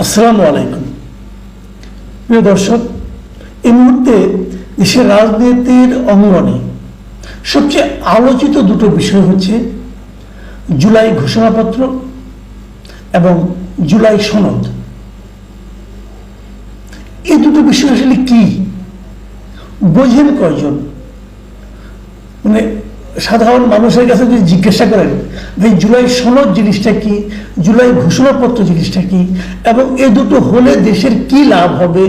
আসসালামু আলাইকুম। প্রিয় দর্শক, এই মুহূর্তে দেশের রাজনীতির অঙ্গনে সবচেয়ে আলোচিত দুটো বিষয় হচ্ছে জুলাই ঘোষণাপত্র এবং জুলাই সনদ। এই দুটো বিষয় আসলে কি বোঝেন কয়জন? মানে সাধারণ মানুষের কাছে যদি জিজ্ঞাসা করেন ভাই জুলাই সনদ জিনিসটা কি, জুলাই ঘোষণাপত্র জিনিসটা কি, এবং এই দুটো হলে দেশের কি লাভ হবে,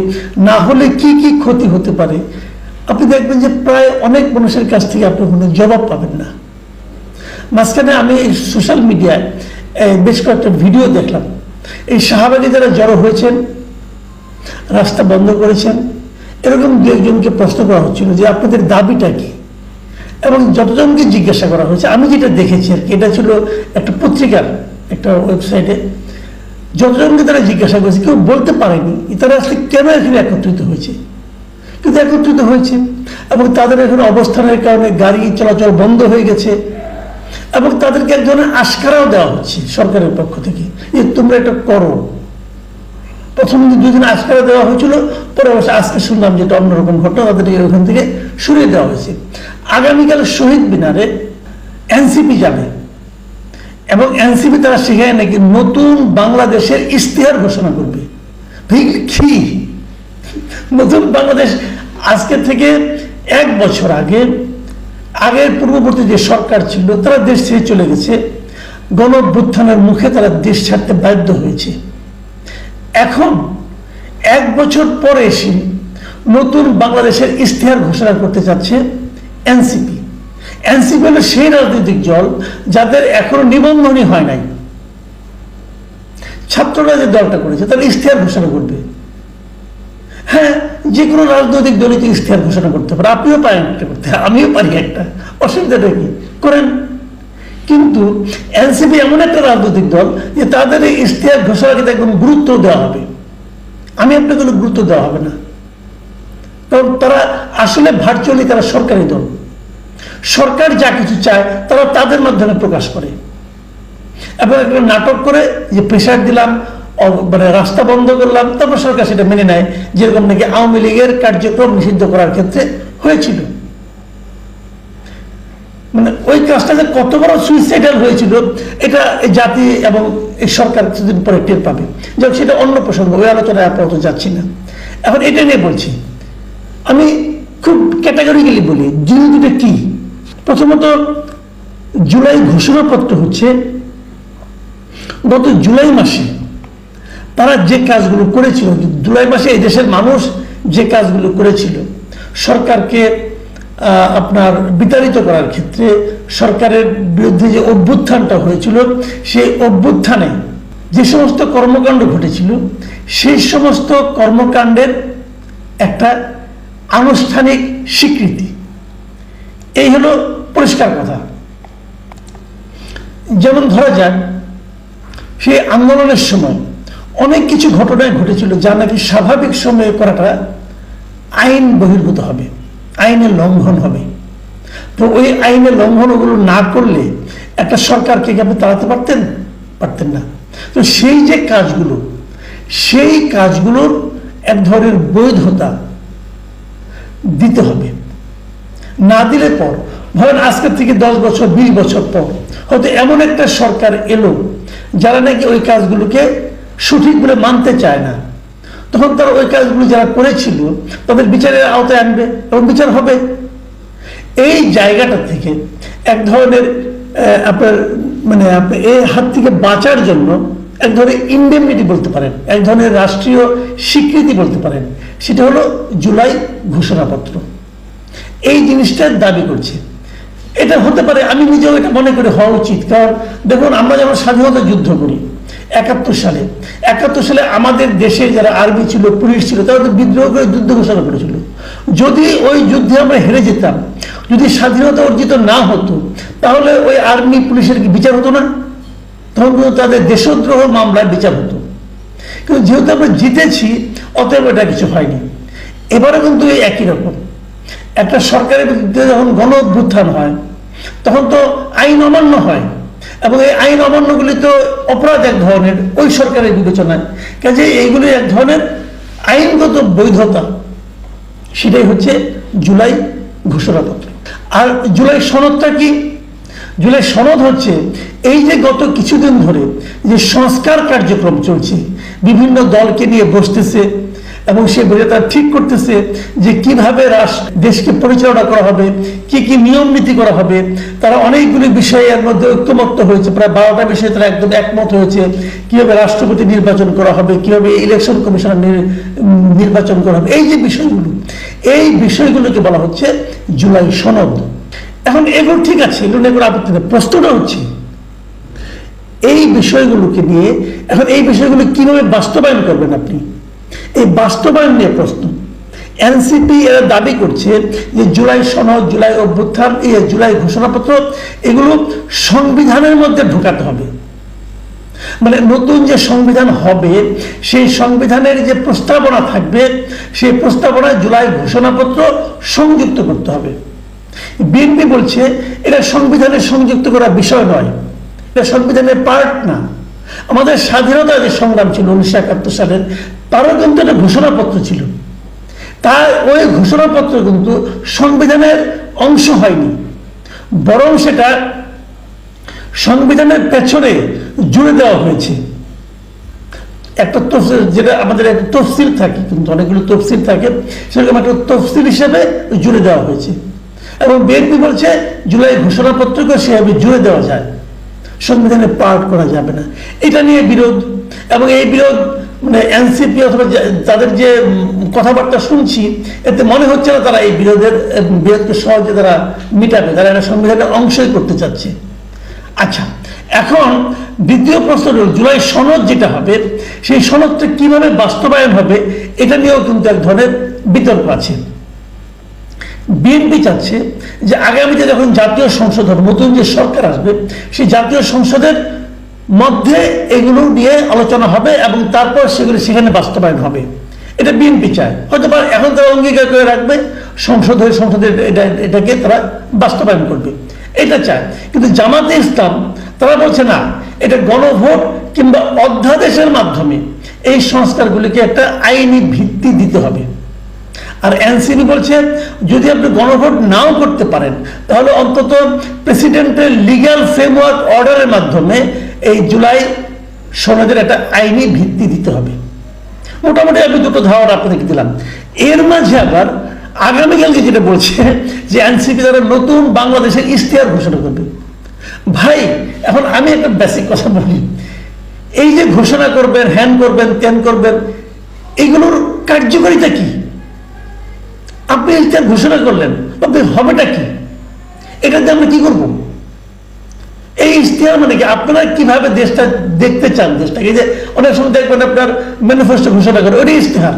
না হলে কি কি ক্ষতি হতে পারে, আপনি দেখবেন যে প্রায় অনেক মানুষের কাছ থেকে আপনি কোনো জবাব পাবেন না। মাঝখানে আমি সোশ্যাল মিডিয়ায় বেশ কয়েকটা ভিডিও দেখলাম। এই শাহবাগে যারা জড়ো হয়েছেন, রাস্তা বন্ধ করেছেন, এরকম দু একজনকে প্রশ্ন করা হচ্ছিল যে আপনাদের দাবিটা কি, এবং যতজনকে জিজ্ঞাসা করা হয়েছে, আমি যেটা দেখেছি আর কি, এটা ছিল একটা পত্রিকার একটা ওয়েবসাইটে, যতজনকে তারা জিজ্ঞাসা করেছে কেউ বলতে পারেনি তারা আসলে কেন এখানে একত্রিত হয়েছে, কিন্তু একত্রিত হয়েছে এবং তাদের এখন অবস্থানের কারণে গাড়ি চলাচল বন্ধ হয়ে গেছে এবং তাদেরকে এক ধরনের আশকারাও দেওয়া হচ্ছে সরকারের পক্ষ থেকে যে তোমরা এটা করো। প্রথম দুদিন আশকারা দেওয়া হয়েছিল, পরে অবশ্য আজকে শুনলাম যেটা অন্যরকম ঘটনা, তাদেরকে ওখান থেকে সরিয়ে দেওয়া হয়েছে। আগামীকাল শহীদ মিনারে এনসিপি যাবে এবং এনসিপি তারা সেখানে নাকি নতুন বাংলাদেশের ইশতেহার ঘোষণা করবে। কি নতুন বাংলাদেশ? আজকে থেকে 1 বছর আগের পূর্ববর্তী যে সরকার ছিল তারা দেশ ছেড়ে চলে গেছে, গণ অভ্যুত্থানের মুখে তারা দেশ ছাড়তে বাধ্য হয়েছে। এখন 1 বছর পরে এসে নতুন বাংলাদেশের ইশতেহার ঘোষণা করতে চাচ্ছে এনসিপি। এনসিপি হলো সেই রাজনৈতিক দল যাদের এখনো নিবন্ধনই হয় নাই। ছাত্ররা যে দলটা করেছে তারা ইশতেহার ঘোষণা করবে। হ্যাঁ, যে কোনো রাজনৈতিক দলই তো ইশতেহার ঘোষণা করতে পারে, আপনিও পারেন একটা করতে, আমিও পারি একটা, অসুবিধাটা কি করেন। কিন্তু এনসিপি এমন একটা রাজনৈতিক দল যে তাদের এই ইশতেহার ঘোষণাকে একদম গুরুত্ব দেওয়া হবে। আমি আপনাকে কোনো গুরুত্ব দেওয়া হবে না, কারণ তারা আসলে ভার্চুয়ালি তারা সরকারি দল। সরকার যা কিছু চায় তারা তাদের মাধ্যমে প্রকাশ করে এবং একটা নাটক করে যে প্রেশার দিলাম, মানে রাস্তা বন্ধ করলাম, তারপর সরকার সেটা মেনে নেয়, যেরকম নাকি আওয়ামী লীগের কার্যক্রম নিষিদ্ধ করার ক্ষেত্রে হয়েছিল। মানে ওই কাজটা যে কত বড় সুইসাইডাল হয়েছিল এটা জাতি এবং এই সরকার কিছুদিন পরে টের পাবে। যখন সেটা অন্য প্রসঙ্গ, ওই আলোচনায় আপাতত যাচ্ছি না। এখন এটা নিয়ে বলছি, আমি খুব ক্যাটাগরিক্যালি বলি জিনিস দুটো কি। প্রথমত জুলাই ঘোষণাপত্র হচ্ছে গত জুলাই মাসে তারা যে কাজগুলো করেছিল, জুলাই মাসে এই দেশের মানুষ যে কাজগুলো করেছিল, সরকারকে আপনার বিতাড়িত করার ক্ষেত্রে সরকারের বিরুদ্ধে যে অভ্যুত্থানটা হয়েছিল, সেই অভ্যুত্থানে যে সমস্ত কর্মকাণ্ড ঘটেছিল, সেই সমস্ত কর্মকাণ্ডের একটা আনুষ্ঠানিক স্বীকৃতি। এই হলো পরিষ্কার কথা। যেমন ধরা যাক সেই আন্দোলনের সময় অনেক কিছু ঘটনায় ঘটেছিল যা নাকি স্বাভাবিক সময়ে করাটা আইন বহির্ভূত হবে, আইনের লঙ্ঘন হবে। তো ওই আইনের লঙ্ঘনগুলো না করলে একটা সরকারকে আপনি তাড়াতে পারতেন না। তো সেই যে কাজগুলো, সেই কাজগুলোর এক ধরনের বৈধতা দিতে হবে। না দিলে পর ধরেন আজকের থেকে 10 বছর 20 বছর পর হয়তো এমন একটা সরকার এলো যারা নাকি ওই কাজগুলোকে সঠিক বলে মানতে চায় না, তখন তারা ওই কাজগুলো যারা করেছিল তাদের বিচারের আওতায় আনবে এবং বিচার হবে। এই জায়গাটা থেকে এক ধরনের আপনার মানে এই হাত থেকে বাঁচার জন্য এক ধরনের ইনডেমনিটি বলতে পারেন, এক ধরনের রাষ্ট্রীয় স্বীকৃতি বলতে পারেন, সেটা হলো জুলাই ঘোষণাপত্র। এই জিনিসটার দাবি করছে। এটা হতে পারে, আমি নিজেও এটা মনে করি হওয়া উচিত। কারণ দেখুন, আমরা যেমন স্বাধীনতা যুদ্ধ করি 71 সালে আমাদের দেশে যারা আর্মি ছিল, পুলিশ ছিল, তারা তো বিদ্রোহ করে যুদ্ধ ঘোষণা করেছিল। যদি ওই যুদ্ধে আমরা হেরে যেতাম, যদি স্বাধীনতা অর্জিত না হতো, তাহলে ওই আর্মি পুলিশের কি বিচার হতো না? তখন কিন্তু তাদের দেশদ্রোহ মামলায় বিচার হতো। কিন্তু যেহেতু আমরা জিতেছি, অতএব এটা কিছু হয়নি। এবারে কিন্তু এই একই রকম একটা সরকারের বিরুদ্ধে যখন গণ অভ্যুত্থান হয়, তখন তো আইন অমান্য হয়। এবং এই আইন অমান্যগুলি তো অপরাধ এক ধরনের ওই সরকারের বিবেচনায়, কাজে এইগুলি এক ধরনের আইনগত বৈধতা, সেটাই হচ্ছে জুলাই ঘোষণাপত্র। আর জুলাই সনদটা কি? জুলাই সনদ হচ্ছে এই যে গত কিছুদিন ধরে যে সংস্কার কার্যক্রম চলছে, বিভিন্ন দলকে নিয়ে বসতেছে এবং সে বলে তারা ঠিক করতেছে যে কিভাবে দেশকে পরিচালনা করা হবে, কি কি নিয়ম নীতি করা হবে। তারা অনেকগুলি বিষয়ে এর মধ্যে ঐক্যমত্য হয়েছে, প্রায় 12টা বিষয়ে তারা একদম একমত হয়েছে। কিভাবে রাষ্ট্রপতি নির্বাচন করা হবে, কিভাবে ইলেকশন কমিশনার নির্বাচন করা হবে, এই যে বিষয়গুলো, এই বিষয়গুলোকে বলা হচ্ছে জুলাই সনদ। এখন এগুলো ঠিক আছে, এগুলো নিয়ে কোনো আপত্তি নেই। প্রশ্নটা হচ্ছে এই বিষয়গুলোকে নিয়ে এখন এই বিষয়গুলো কিভাবে বাস্তবায়ন করবেন আপনি, এই বাস্তবায়ন নিয়ে প্রশ্ন। এনসিপি এরা দাবি করছে যে জুলাই সনদ, জুলাই অভ্যুত্থান, জুলাই ঘোষণাপত্র এগুলো সংবিধানের মধ্যে ঢোকাতে হবে। মানে নতুন যে সংবিধান হবে সেই সংবিধানের যে প্রস্তাবনা থাকবে সেই প্রস্তাবনায় জুলাই ঘোষণাপত্র সংযুক্ত করতে হবে। বিএনপি বলছে এটা সংবিধানের সংযুক্ত করা বিষয় নয়, এটা সংবিধানের পার্ট না। আমাদের স্বাধীনতার যে সংগ্রাম ছিল 1971 সালের, তারও কিন্তু একটা ঘোষণাপত্র ছিল। তার ওই ঘোষণাপত্র কিন্তু সংবিধানের অংশ হয়নি, বরং সেটা সংবিধানের পেছনে জুড়ে দেওয়া হয়েছে। একটা তফসিল, যেটা আমাদের একটা তফসিল থাকে, কিন্তু অনেকগুলো তফসিল থাকে, সেরকম একটা তফসিল হিসেবে জুড়ে দেওয়া হয়েছে। এবং বিএনপি বলছে জুলাই ঘোষণাপত্রকে সেভাবে জুড়ে দেওয়া যায়, সংবিধানে পার্ট করা যাবে না। এটা নিয়ে বিরোধ, এবং এই বিরোধ মানে এনসিপি অথবা তাদের যে কথাবার্তা শুনছি এতে মনে হচ্ছে না তারা এই বিরোধকে সহজে তারা মিটাবে, তারা এটা সংবিধানের অংশই করতে চাচ্ছে। আচ্ছা, এখন দ্বিতীয় প্রশ্ন হল জুলাই সনদ যেটা হবে সেই সনদটা কিভাবে বাস্তবায়ন হবে, এটা নিয়েও কিন্তু এক ধরনের বিতর্ক আছে। বিএনপি চাচ্ছে যে আগামীতে যখন জাতীয় সংসদ হবে, নতুন যে সরকার আসবে, সেই জাতীয় সংসদের মধ্যে এগুলো নিয়ে আলোচনা হবে এবং তারপর সেগুলো সেখানে বাস্তবায়ন হবে। এটা বিএনপি চায়। হয়তো এখন তারা অঙ্গীকার করে রাখবে সংসদ হয়ে সংসদের এটাকে তারা বাস্তবায়ন করবে, এটা চায়। কিন্তু জামাতে ইসলাম তারা বলছে না, এটা গণভোট কিংবা অধ্যাদেশের মাধ্যমে এই সংস্কারগুলিকে একটা আইনি ভিত্তি দিতে হবে। আর এনসিপি বলছে যদি আপনি গণভোট নাও করতে পারেন তাহলে অন্তত প্রেসিডেন্টের লিগ্যাল ফ্রেমওয়ার্ক অর্ডারের মাধ্যমে এই জুলাই সনদের একটা আইনি ভিত্তি দিতে হবে। মোটামুটি আমি দুটো ধারণা আপনাদেরকে দিলাম। এর মাঝে আবার আগামীকালকে যেটা বলছে যে এনসিপি তারা নতুন বাংলাদেশের ইশতেহার ঘোষণা করবে। ভাই, এখন আমি একটা বেসিক কথা বলি, এই যে ঘোষণা করবেন, হ্যান করবেন, ত্যান করবেন, এগুলোর কার্যকারিতা কি? আপনি ইশতেহার ঘোষণা করলেন, আপনি হবেটা কি? এটাতে আমরা কি করবো? এই ইশতেহার মানে কি? আপনারা কিভাবে দেশটা দেখতে চান, দেশটাকে? যে অনেক সময় দেখবেন আপনার ম্যানিফেস্টো ঘোষণা করে, ওইটাই ইশতেহার।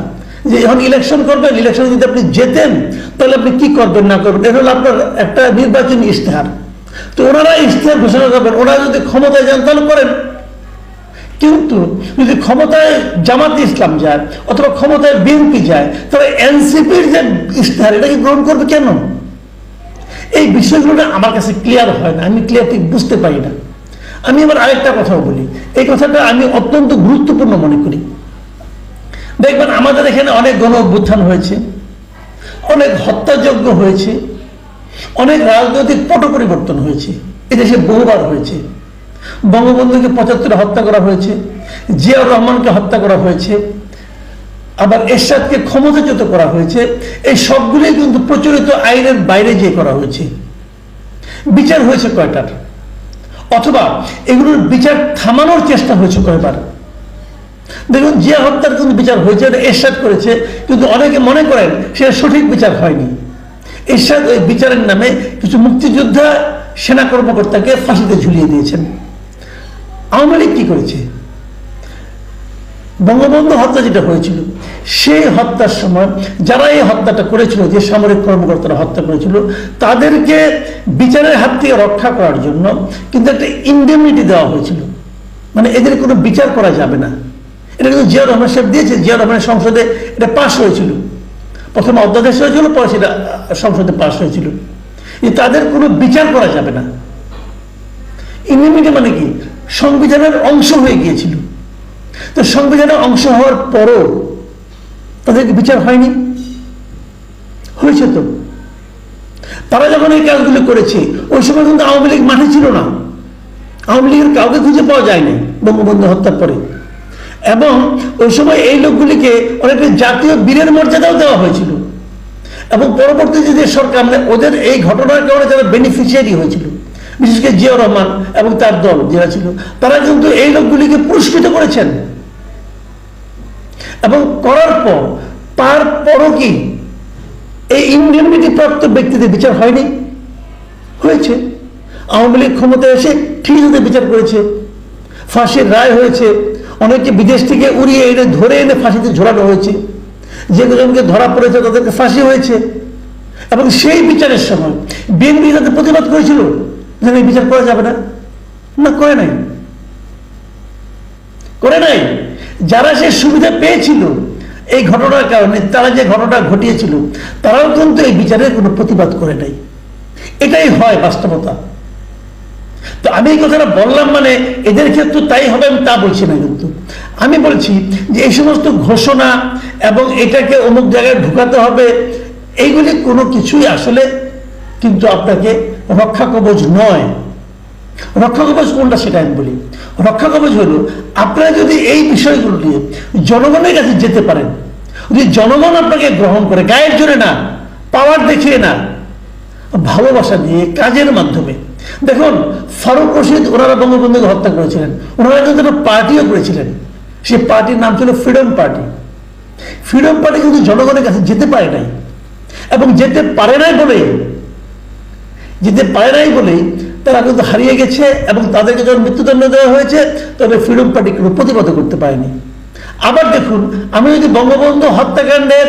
যে এখন ইলেকশন করবেন, ইলেকশনে যদি আপনি জেতেন তাহলে আপনি কি করবেন না করবেন, এটা হলো আপনার একটা নির্বাচনী ইশতেহার। তো ওনারা ইশতেহার ঘোষণা করবেন, ওনারা যদি ক্ষমতায় যান তাহলে করেন। কিন্তু যদি ক্ষমতায় জামাত ইসলাম যায় অথবা ক্ষমতায় বিএনপি যায়, তাহলে এনসিপির যে ইশতেহার এটাকে গ্রহণ করবে কেন? এই বিষয়গুলো আমার কাছে ক্লিয়ার হয় না, আমি ক্লিয়ার ঠিক বুঝতে পারি না। আমি এবার আরেকটা কথাও বলি, এই কথাটা আমি অত্যন্ত গুরুত্বপূর্ণ মনে করি। দেখবেন আমাদের এখানে অনেক গণ অভ্যুত্থান হয়েছে, অনেক হত্যাযজ্ঞ হয়েছে, অনেক রাজনৈতিক পট পরিবর্তন হয়েছে, এদেশে বহুবার হয়েছে। বঙ্গবন্ধুকে 75 হত্যা করা হয়েছে, জিয়াউর রহমানকে হত্যা করা হয়েছে, আবার এরশাদকে ক্ষমতাচ্যুত করা হয়েছে। এই সবগুলোই কিন্তু প্রচলিত আইনের বাইরে গিয়ে করা হয়েছে। বিচার হয়েছে কয়টার? অথবা এগুলোর বিচার থামানোর চেষ্টা হয়েছে কয়বার? দেখুন, জিয়া হত্যার কিন্তু বিচার হয়েছে, এটা এরশাদ করেছে, কিন্তু অনেকে মনে করেন সেটা সঠিক বিচার হয়নি। এরশাদ ওই বিচারের নামে কিছু মুক্তিযোদ্ধা সেনা কর্মকর্তাকে ফাঁসিতে ঝুলিয়ে দিয়েছেন। আওয়ামী লীগ কি করেছে? বঙ্গবন্ধু হত্যা যেটা হয়েছিল সেই হত্যার সময় যারা এই হত্যাটা করেছিল, যে সামরিক কর্মকর্তারা হত্যা করেছিল, তাদেরকে বিচারের হাত থেকে রক্ষা করার জন্য কিন্তু একটা ইন্ডেমনিটি দেওয়া হয়েছিল, মানে এদের কোনো বিচার করা যাবে না। এটা কিন্তু জিয়াউর রহমান সাহেব দিয়েছে, জিয়াউর রহমানের সংসদে এটা পাশ হয়েছিল, প্রথমে অধ্যাদেশ হয়েছিল, পরে সেটা সংসদে পাশ হয়েছিল যে তাদের কোনো বিচার করা যাবে না। ইন্ডিপেন্ডেন্ট মানে কি, সংবিধানের অংশ হয়ে গিয়েছিল। তো সংবিধানের অংশ হওয়ার পরও তাদেরকে বিচার হয়নি? হয়েছে তো। তারা যখন এই কাজগুলো করেছে ওই সময় কিন্তু আওয়ামী লীগ মাঠে ছিল না, আওয়ামী লীগের কাউকে খুঁজে পাওয়া যায়নি বঙ্গবন্ধু হত্যার পরে। এবং ওই সময় এই লোকগুলিকে অনেকটা জাতীয় বীরের মর্যাদাও দেওয়া হয়েছিল। এবং পরবর্তীতে যে সরকার, মানে ওদের এই ঘটনার কারণে যারা বেনিফিশিয়ারি হয়েছিল, বিশেষ করে জিয়াউর রহমান এবং তার দল যারা ছিল, তারা কিন্তু এই লোকগুলিকে পুরস্কৃত করেছেন। এবং করার পর তারপরও কি এই ইন্ডিয়ানিটি প্রাপ্ত ব্যক্তিদের বিচার হয়নি? হয়েছে। আওয়ামী লীগ ক্ষমতায় এসে ঠিক তাদের বিচার করেছে, ফাঁসির রায় হয়েছে, অনেকে বিদেশ থেকে উড়িয়ে এনে ধরে এনে ফাঁসিতে ঝোলানো হয়েছে, যেগুলোকে ধরা পড়েছে তাদেরকে ফাঁসি হয়েছে। এবং সেই বিচারের সময় বিএনপি তাদের প্রতিবাদ করেছিল যে এই বিচার করা যাবে না, না করে নাই, করে নাই। যারা সে সুবিধা পেয়েছিল এই ঘটনার কারণে, তারা যে ঘটনা ঘটিয়েছিল, তারাও কিন্তু এই বিচারের কোনো প্রতিবাদ করে নাই। এটাই হয় বাস্তবতা। তো আমি এই কথাটা বললাম মানে এদের ক্ষেত্রে তাই হবে আমি তা বলছি না, কিন্তু আমি বলছি যে এই সমস্ত ঘোষণা এবং এটাকে অমুক জায়গায় ঢুকাতে হবে, এইগুলি কোনো কিছুই আসলে কিন্তু আপনাকে রক্ষা কবচ নয়। রক্ষা কবচ কোনটা সেটা আমি বলি। রক্ষা কবচ হলো আপনারা যদি এই বিষয়গুলো নিয়ে জনগণের কাছে যেতে পারেন, যদি জনগণ আপনাকে গ্রহণ করে, গায়ের জোরে না, পাওয়ার দেখিয়ে না, ভালোবাসা দিয়ে কাজের মাধ্যমে। দেখুন ফারুক রশিদ ওনারা বঙ্গবন্ধুকে হত্যা করেছিলেন, ওনারা কিন্তু একটা পার্টিও করেছিলেন, সেই পার্টির নাম ছিল ফ্রিডম পার্টি। ফ্রিডম পার্টি কিন্তু জনগণের কাছে যেতে পারে নাই, এবং যেতে পারে নাই বলেই তারা কিন্তু হারিয়ে গেছে। এবং তাদেরকে যখন মৃত্যুদণ্ড দেওয়া হয়েছে তবে ফ্রিডম পার্টি কোনো প্রতিবাদ করতে পারেনি। আবার দেখুন, আমি যদি বঙ্গবন্ধু হত্যাকাণ্ডের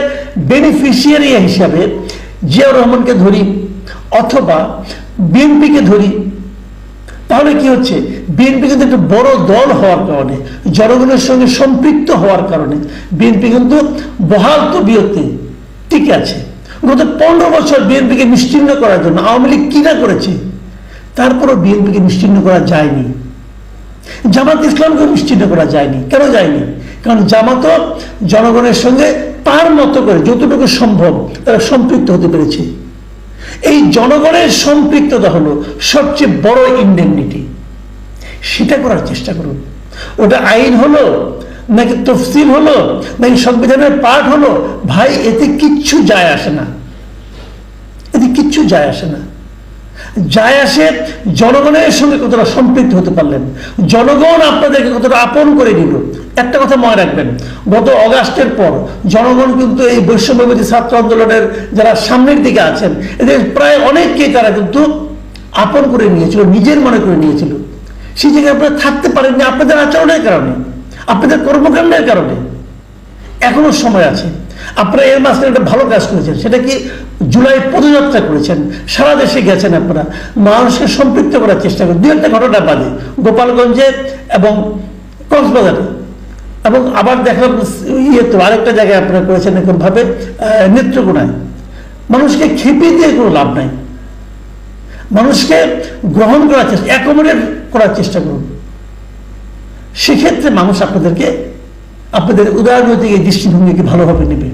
বেনিফিশিয়ারি হিসাবে জিয়াউর রহমানকে ধরি অথবা বিএনপিকে ধরি, তাহলে কি হচ্ছে, বিএনপি কিন্তু একটা বড় দল হওয়ার কারণে, জনগণের সঙ্গে সম্পৃক্ত হওয়ার কারণে বিএনপি কিন্তু বহাল তবিয়তে টিকে আছে। গত 15 বছর বিএনপিকে নিশ্চিহ্ন করার জন্য আওয়ামী লীগ কি না করেছে, তারপরও বিএনপিকে নিশ্চিহ্ন করা যায়নি। জামাত ইসলামকে নিশ্চিহ্ন করা যায়নি। কেন যায়নি? কারণ জামাতও জনগণের সঙ্গে তার মতো করে যতটুকু সম্ভব তারা সম্পৃক্ত হতে পেরেছে। এই জনগণের সম্পৃক্ততা হলো সবচেয়ে বড় ইন্ডেমনিটি। সেটা করার চেষ্টা করুন। ওটা আইন হলো নাকি তফসিল হলো নাকি সংবিধানের পাঠ হলো, ভাই এতে কিচ্ছু যায় আসে না, এতে কিচ্ছু যায় আসে না। যায় আসে জনগণের সঙ্গে কতটা সম্পৃক্ত হতে পারলেন, জনগণ আপনাদেরকে কতটা আপন করে নিল। একটা কথা মনে রাখবেন, গত অগাস্টের পর জনগণ কিন্তু এই বৈষম্যবিরোধী ছাত্র আন্দোলনের যারা সামনের দিকে আছেন এদের প্রায় অনেককেই তারা কিন্তু আপন করে নিয়েছিল, নিজের মনে করে নিয়েছিল। সেই জায়গায় আপনারা থাকতে পারেননি আপনাদের আচরণের কারণে, আপনাদের কর্মকাণ্ডের কারণে। এখনো সময় আছে। আপনারা এর মাঝখানে একটা ভালো কাজ করেছেন, সেটা কি জুলাই পদযাত্রা করেছেন, সারা দেশে গেছেন, আপনারা মানুষকে সম্পৃক্ত করার চেষ্টা করেন। 2-1টা ঘটনা বাদে গোপালগঞ্জে এবং কক্সবাজারে, এবং আবার দেখলাম তো আরেকটা জায়গায় আপনারা করেছেন এরকম ভাবে নেত্রকোনায়। মানুষকে খেপিয়ে দিয়ে কোনো লাভ নাই, মানুষকে গ্রহণ করার চেষ্টা, অ্যাকোমোডেট করার চেষ্টা করুন। সেক্ষেত্রে মানুষ আপনাদের উদারনৈতিক এই দৃষ্টিভঙ্গিকে ভালোভাবে নেবে।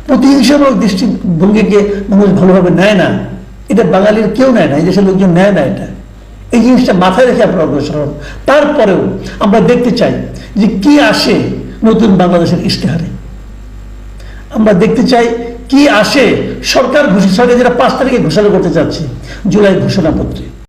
প্রতিহিংসামূলক দৃষ্টিভঙ্গিকে মানুষ ভালোভাবে নেয় না, এটা বাঙালির কেউ নেয় না, এই দেশের লোকজন নেয় না। এই জিনিসটা মাথায় রেখে আপনারা অগ্রসর হন। তারপরেও আমরা দেখতে চাই যে কি আসে নতুন বাংলাদেশের ইশতেহারে, আমরা দেখতে চাই কি আসে সরকার যেটা 5 তারিখে ঘোষণা করতে চাচ্ছে জুলাই ঘোষণাপত্রে।